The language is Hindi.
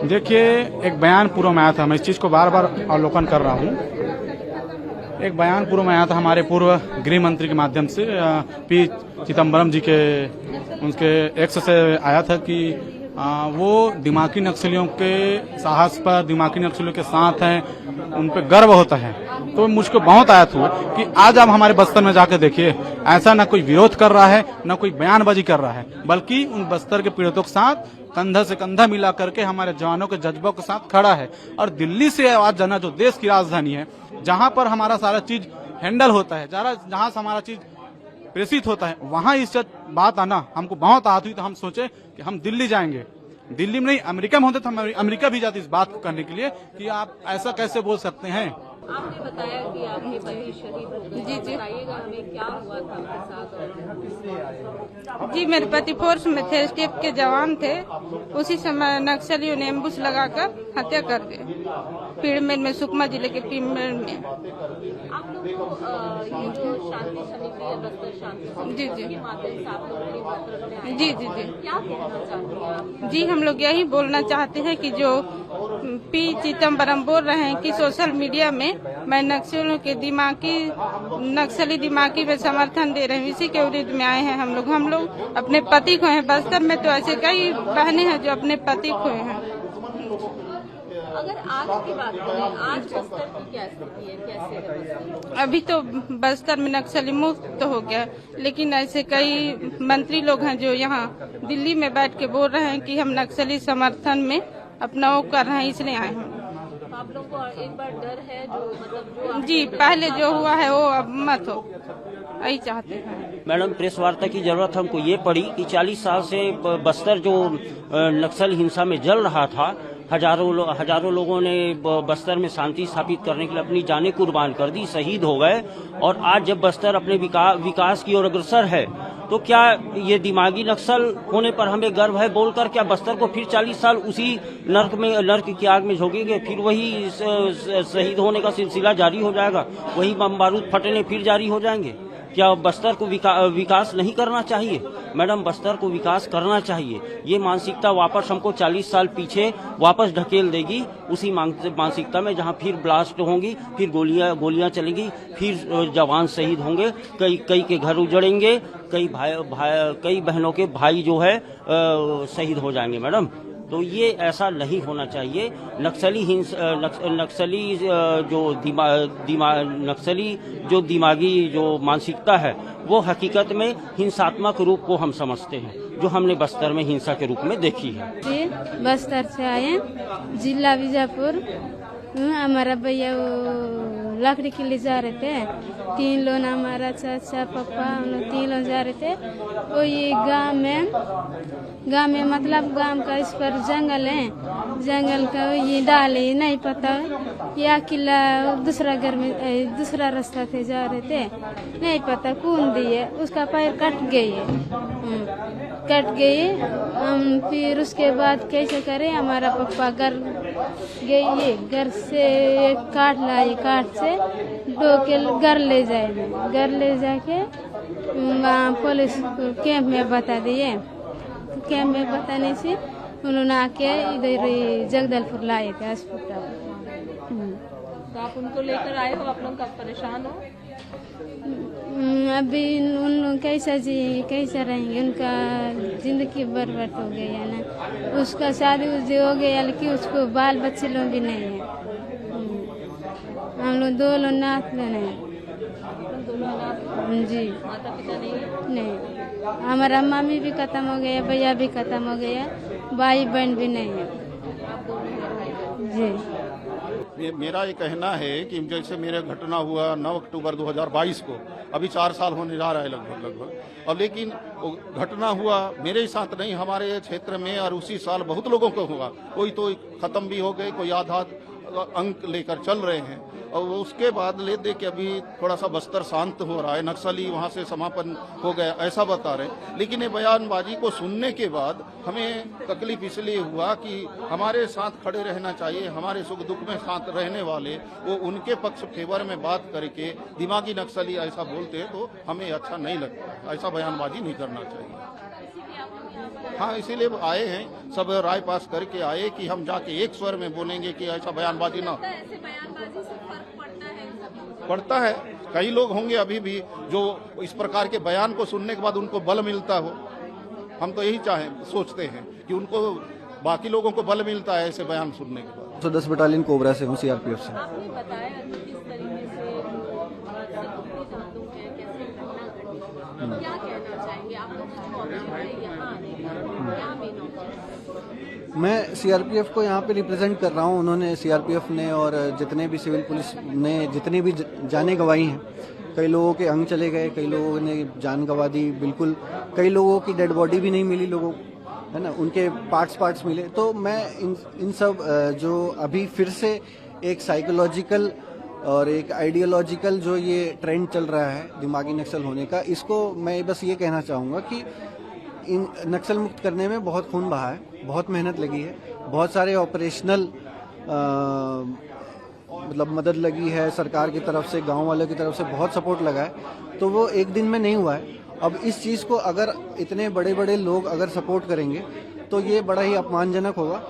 देखिए, एक बयान पूर्व में आया था, मैं इस चीज़ को बार बार अवलोकन कर रहा हूँ। एक बयान पूर्व में आया था हमारे पूर्व गृह मंत्री के माध्यम से, पी चिदम्बरम जी के उनके एक्स से आया था कि वो दिमागी नक्सलियों के साहस पर, दिमागी नक्सलियों के साथ हैं, उन पर गर्व होता है। तो मुझको बहुत आया था कि आज आप हमारे बस्तर में जाकर देखिए, ऐसा न कोई विरोध कर रहा है, न कोई बयानबाजी कर रहा है, बल्कि उन बस्तर के पीड़ितों के साथ कंधा से कंधा मिला करके हमारे जवानों के जज्बों के साथ खड़ा है। और दिल्ली से आवाज जाना, जो देश की राजधानी है, जहां पर हमारा सारा चीज हैंडल होता है, जहां से हमारा चीज प्रेषित होता है, वहां इस बात आना हमको बहुत आहत हुई। तो हम सोचे कि हम दिल्ली जाएंगे, दिल्ली में नहीं अमेरिका में होते तो हम अमेरिका भी जाते इस बात को करने के लिए कि आप ऐसा कैसे बोल सकते हैं। आपने बताया कि आपके पति शहीद हो गए। जी जी, बताइएगा हमें क्या हुआ था उनके साथ। जी, मेरे पति फोर्स में थे, स्टेप के जवान थे। उसी समय नक्सलियों ने एम्बुश लगाकर हत्या कर दी, पीड़मेर में, सुकमा जिले के पीड़मेर में। आप लोग को ये जो शांति समिति है, बस्तर शांति समिति, जी जी के माध्यम से आप लोग परिवर्तन में आए। जी जी जी क्या कहना चाहती हैं आप? जी, हम लोग यही बोलना चाहते हैं कि जो पी चिदम्बरम बोल रहे हैं कि सोशल मीडिया में मैं नक्सलियों के नक्सली दिमागी में समर्थन दे रहे हैं, इसी के विरुद्ध में आए हैं हम लोग अपने पति खोए हैं। बस्तर में तो ऐसे कई बहनें हैं जो अपने पति खोए हैं। अगर आज की बात करें, आज बस्तर की क्या स्थिति है, कैसे है बस्तर? अभी तो बस्तर में नक्सली मुक्त तो हो गया, लेकिन ऐसे कई मंत्री लोग हैं जो यहाँ दिल्ली में बैठ के बोल रहे हैं कि हम नक्सली समर्थन में अपना वो कर रहे हैं, इसलिए आए हैं। आप लोग को एक बार डर है जो मतलब जी, पहले जो हुआ है वो अब मत हो, यही चाहते हैं। मैडम, प्रेस वार्ता की जरूरत हमको ये पड़ी कि 40 साल से बस्तर जो नक्सल हिंसा में जल रहा था, हजारों लोगों ने बस्तर में शांति स्थापित करने के लिए अपनी जानें कुर्बान कर दी, शहीद हो गए। और आज जब बस्तर अपने विकास की ओर अग्रसर है, तो क्या ये दिमागी नक्सल होने पर हमें गर्व है बोलकर क्या बस्तर को फिर 40 साल उसी नर्क की आग में झोंकेंगे? फिर वही शहीद होने का सिलसिला जारी हो जाएगा, वही बम बारूद फटने फिर जारी हो जाएंगे? क्या बस्तर को विकास नहीं करना चाहिए? मैडम, बस्तर को विकास करना चाहिए। ये मानसिकता वापस हमको 40 साल पीछे वापस ढकेल देगी, उसी मानसिकता में जहां फिर ब्लास्ट होंगी, फिर गोलियां चलेंगी, फिर जवान शहीद होंगे, कई के घर उजड़ेंगे, कई बहनों के भाई जो है शहीद हो जाएंगे। मैडम, तो ये ऐसा नहीं होना चाहिए। नक्सली जो दिमागी जो मानसिकता है, वो हकीकत में हिंसात्मक रूप को हम समझते हैं, जो हमने बस्तर में हिंसा के रूप में देखी है। जी, बस्तर से आए, जिला बीजापुर। हमारा भैया लकड़ी के लिए जा रहे थे, 3 लोग, हमारा चाचा पापा, हम लोग 3 लोग जा रहे थे। वो ये गांव में मतलब गांव का इस पर जंगल है, जंगल का ये डाल है, नहीं पता या किला दूसरा घर में दूसरा रास्ता थे जा रहे थे, नहीं पता कौन दिए, उसका पैर कट गई है, कट गई। हम फिर उसके बाद कैसे करें, हमारा पापा घर गई, घर से काट लाए, काट से के घर ले जाए, घर ले जाके वहाँ पुलिस कैंप में बता दिए। कैंप में बताने से उन्होंने आके इधर जगदलपुर लाए थे अस्पताल। तो आप उनको लेकर आए हो, आप लोग का परेशान हो? अभी उन लोग कैसा रहेंगे, उनका जिंदगी बर्बाद हो गई है ना। उसका शादी हो गया, लेकिन उसको बाल बच्चे लोग भी नहीं है। हम लोग 2 लोग नाथ नहीं जी, माता पिता नहीं। हमारा मम्मी भी खत्म हो गया, भैया भी खत्म हो गया, भाई बहन भी नहीं है जी। मेरा ये कहना है कि जैसे मेरा घटना हुआ 9 अक्टूबर 2022 को, अभी 4 साल होने जा रहा है लगभग। और लेकिन घटना हुआ मेरे ही साथ नहीं, हमारे क्षेत्र में, और उसी साल बहुत लोगों को हुआ। कोई तो खत्म भी हो गए, कोई आधा अंक लेकर चल रहे हैं। और उसके बाद ले दे के अभी थोड़ा सा बस्तर शांत हो रहा है, नक्सली वहाँ से समापन हो गया, ऐसा बता रहे। लेकिन ये बयानबाजी को सुनने के बाद हमें तकलीफ इसलिए हुआ कि हमारे साथ खड़े रहना चाहिए, हमारे सुख दुख में साथ रहने वाले, वो उनके पक्ष फेवर में बात करके दिमागी नक्सली ऐसा बोलते हैं तो हमें अच्छा नहीं लगता। ऐसा बयानबाजी नहीं करना चाहिए। हाँ, इसीलिए आए हैं, सब राय पास करके आए कि हम जाके एक स्वर में बोलेंगे कि ऐसा बयानबाजी ना। ऐसे बयानबाजी से फर्क पड़ता है इन सभी? पड़ता है, कई लोग होंगे अभी भी जो इस प्रकार के बयान को सुनने के बाद उनको बल मिलता हो। हम तो यही सोचते हैं कि उनको बाकी लोगों को बल मिलता है ऐसे बयान सुनने के बाद। 110 बटालियन कोबरा से हूँ, सीआरपीएफ से। आपने बताया कि किस तरीके से क्या कहना चाहेंगे आप लोग? यहाँ आने का क्या मेन ऑब्जेक्टिव? मैं सीआरपीएफ को यहाँ पे रिप्रेजेंट कर रहा हूँ। उन्होंने सीआरपीएफ ने और जितने भी सिविल पुलिस ने जितनी भी जानें गंवाई हैं, कई लोगों के अंग चले गए, कई लोगों ने जान गंवा दी, बिल्कुल कई लोगों की डेड बॉडी भी नहीं मिली, लोगों है ना, उनके पार्ट्स मिले। तो मैं इन सब जो अभी फिर से एक साइकोलॉजिकल और एक आइडियोलॉजिकल जो ये ट्रेंड चल रहा है दिमागी नक्सल होने का, इसको मैं बस ये कहना चाहूँगा कि इन नक्सल मुक्त करने में बहुत खून बहा है, बहुत मेहनत लगी है, बहुत सारे ऑपरेशनल मतलब मदद लगी है सरकार की तरफ से, गांव वालों की तरफ से बहुत सपोर्ट लगा है। तो वो एक दिन में नहीं हुआ है। अब इस चीज़ को अगर इतने बड़े बड़े लोग अगर सपोर्ट करेंगे तो ये बड़ा ही अपमानजनक होगा।